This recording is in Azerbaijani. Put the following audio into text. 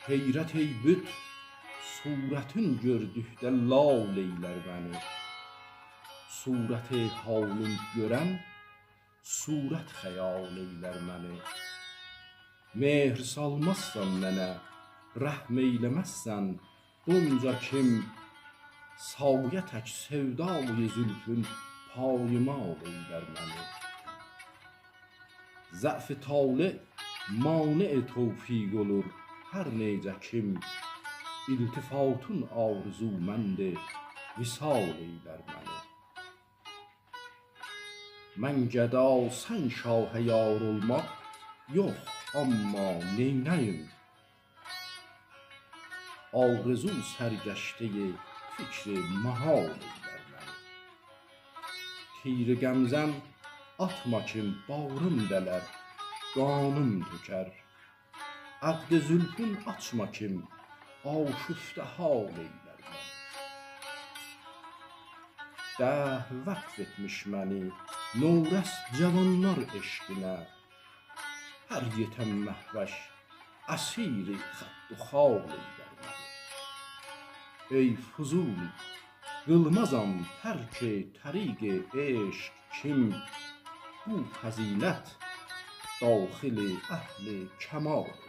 حیرت ای büt صورتین gördükdə lal eylər məni. Surət halım görən surət xəyal eylər məni. Mehr salmazsan mənə, rəhm eyləməzsən bونجا kim, سایه tək sevdayı zülfün پايمال eylər məni. ضعف طالع مانع توفیق olur hər neycə kim, التفاتېن آرزومند ویصال eylər məni. Mən gəda sən şaha yar olmaq yox, amma neynəyim? آرزو سرگشته fikri mahal eylər məni. Tیر qəmzəm atma kim, bağrım dələr, qanım tökər. Əqd zülfün açma kim, aşüftə hal eylər məni. Dəhr vəqf etmiş məni, nurəst cavanlar eşqinə. Hər yetən məhvəş, əsiri xətt xal eylər məni. Ey فضولی qılmazam tərk təriq eşq kim, bu fəzilət daxili اəhل کمال